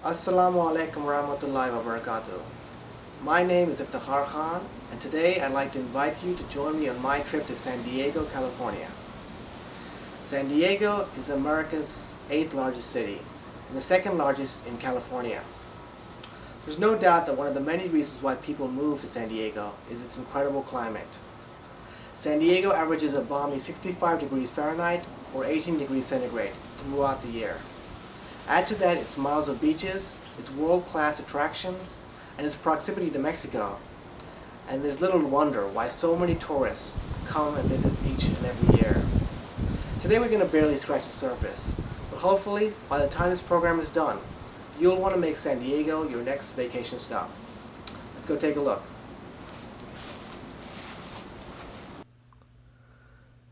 Assalamu alaikum warahmatullahi wabarakatuh. My name is Iftikhar Khan, and today I'd like to invite you to join me on my trip to San Diego, California. San Diego is America's 8th largest city, and the 2nd largest in California. There's no doubt that one of the many reasons why people move to San Diego is its incredible climate. San Diego averages a balmy 65 degrees Fahrenheit or 18 degrees centigrade throughout the year. Add to that its miles of beaches, its world-class attractions, and its proximity to Mexico, and there's little wonder why so many tourists come and visit each and every year. Today we're going to barely scratch the surface, but hopefully by the time this program is done, you'll want to make San Diego your next vacation stop. Let's go take a look.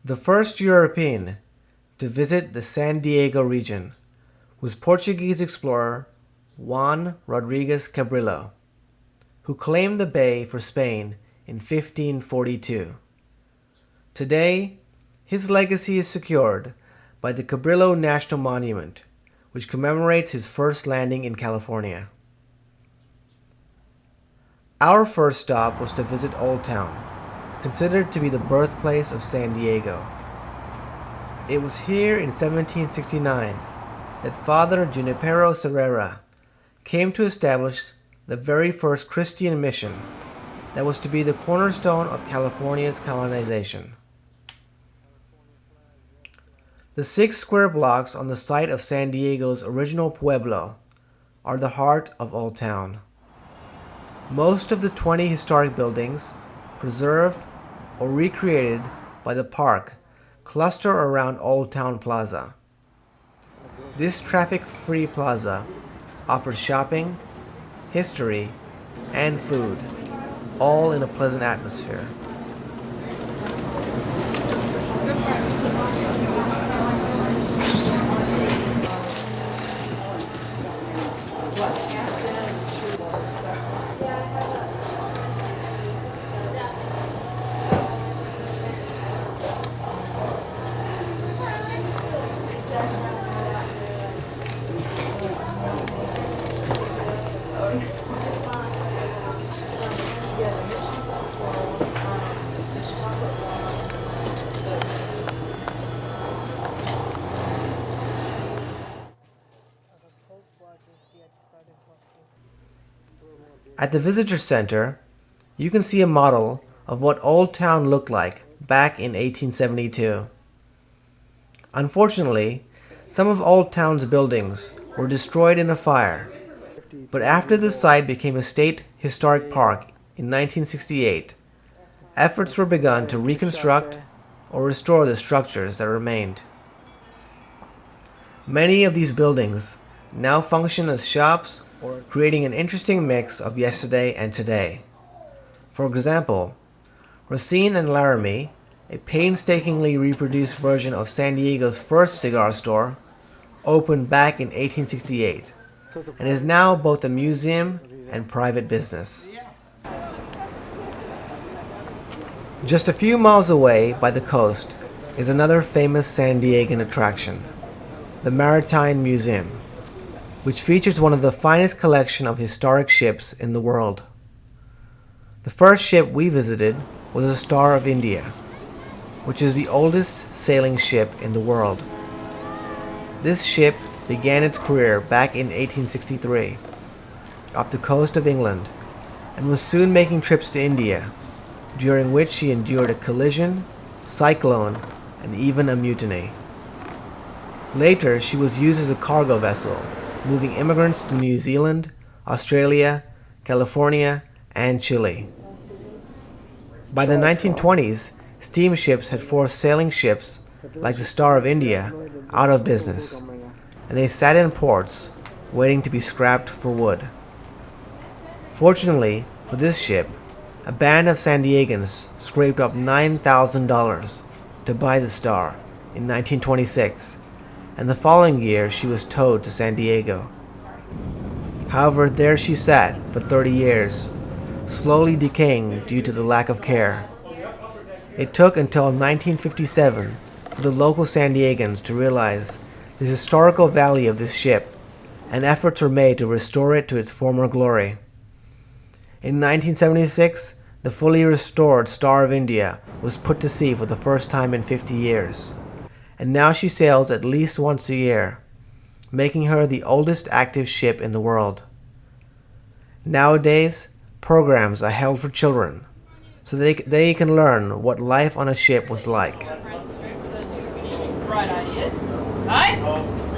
The first European to visit the San Diego region was Portuguese explorer Juan Rodrigues Cabrillo, who claimed the bay for Spain in 1542. Today, his legacy is secured by the Cabrillo National Monument, which commemorates his first landing in California. Our first stop was to visit Old Town, considered to be the birthplace of San Diego. It was here in 1769 that Father Junipero Serrera came to establish the very first Christian mission that was to be the cornerstone of California's colonization. The 6 square blocks on the site of San Diego's original pueblo are the heart of Old Town. Most of the 20 historic buildings, preserved or recreated by the park, cluster around Old Town Plaza. This traffic-free plaza offers shopping, history, and food, all in a pleasant atmosphere. At the Visitor Center, you can see a model of what Old Town looked like back in 1872. Unfortunately, some of Old Town's buildings were destroyed in a fire, but after the site became a state historic park in 1968, efforts were begun to reconstruct or restore the structures that remained. Many of these buildings now function as shops, creating an interesting mix of yesterday and today. For example, Racine and Laramie, a painstakingly reproduced version of San Diego's first cigar store, opened back in 1868 and is now both a museum and private business. Just a few miles away by the coast is another famous San Diegan attraction, the Maritime Museum, which features one of the finest collection of historic ships in the world. The first ship we visited was the Star of India, which is the oldest sailing ship in the world. This ship began its career back in 1863 off the coast of England and was soon making trips to India, during which she endured a collision, cyclone, and even a mutiny. Later, she was used as a cargo vessel, moving immigrants to New Zealand, Australia, California, and Chile. By the 1920s, steamships had forced sailing ships like the Star of India out of business, and they sat in ports waiting to be scrapped for wood. Fortunately for this ship, a band of San Diegans scraped up $9,000 to buy the Star in 1926, and the following year she was towed to San Diego. However, there she sat for 30 years, slowly decaying due to the lack of care. It took until 1957 for the local San Diegans to realize the historical value of this ship and efforts were made to restore it to its former glory. In 1976, the fully restored Star of India was put to sea for the first time in 50 years, and now she sails at least once a year, making her the oldest active ship in the world. Nowadays, programs are held for children, so they can learn what life on a ship was like. Bright ideas. Aye?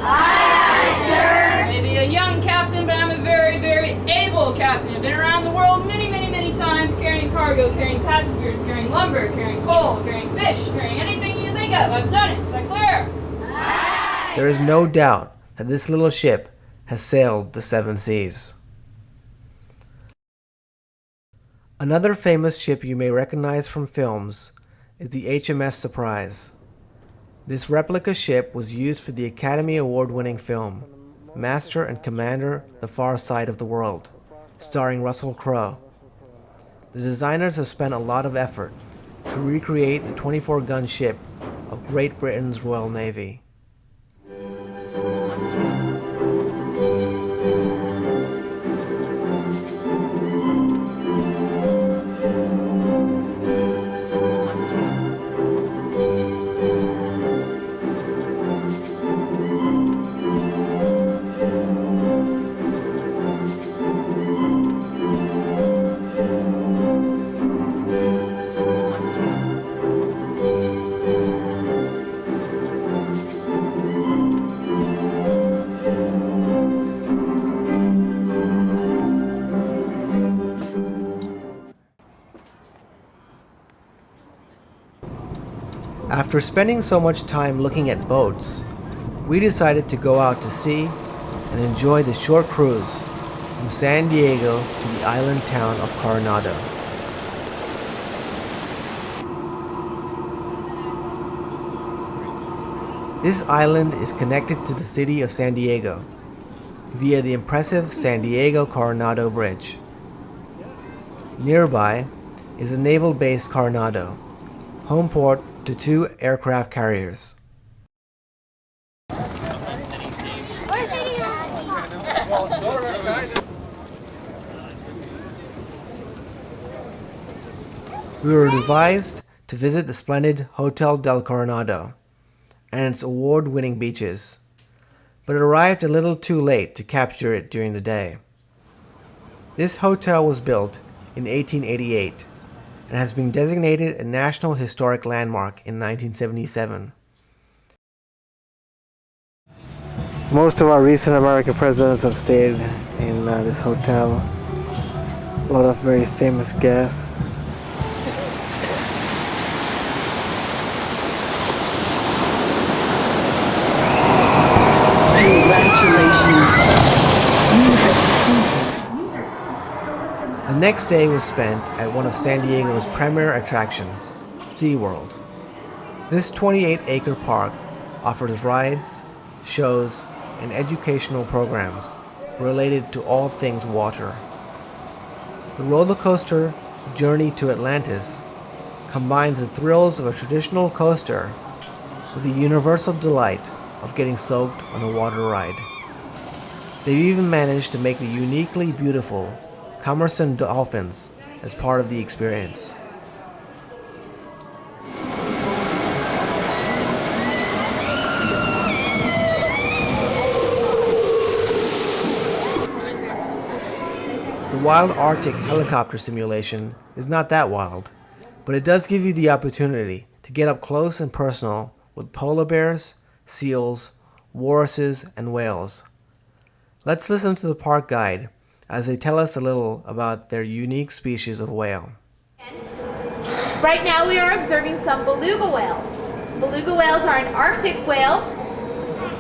Aye, sir. Maybe a young captain, but I'm a very, very able captain. I've been around the world many, many, many times carrying cargo, carrying passengers, carrying lumber, carrying coal, carrying fish, carrying anything you think of. I've done it. Is that clear? Aye. There is no doubt that this little ship has sailed the 7 seas. Another famous ship you may recognize from films is the HMS Surprise. This replica ship was used for the Academy Award-winning film Master and Commander: The Far Side of the World, starring Russell Crowe. The designers have spent a lot of effort to recreate the 24-gun ship of Great Britain's Royal Navy. After spending so much time looking at boats, we decided to go out to sea and enjoy the short cruise from San Diego to the island town of Coronado. This island is connected to the city of San Diego via the impressive San Diego-Coronado Bridge. Nearby is the naval base Coronado, home port to 2 aircraft carriers. We were advised to visit the splendid Hotel del Coronado and its award-winning beaches, but arrived a little too late to capture it during the day. This hotel was built in 1888 and has been designated a National Historic Landmark in 1977. Most of our recent American presidents have stayed in this hotel. A lot of very famous guests. The next day was spent at one of San Diego's premier attractions, SeaWorld. This 28-acre park offers rides, shows, and educational programs related to all things water. The roller coaster Journey to Atlantis combines the thrills of a traditional coaster with the universal delight of getting soaked on a water ride. They've even managed to make the uniquely beautiful Commerson dolphins as part of the experience. The Wild Arctic helicopter simulation is not that wild, but it does give you the opportunity to get up close and personal with polar bears, seals, walruses, and whales. Let's listen to the park guide as they tell us a little about their unique species of whale. Right now we are observing some beluga whales. Beluga whales are an Arctic whale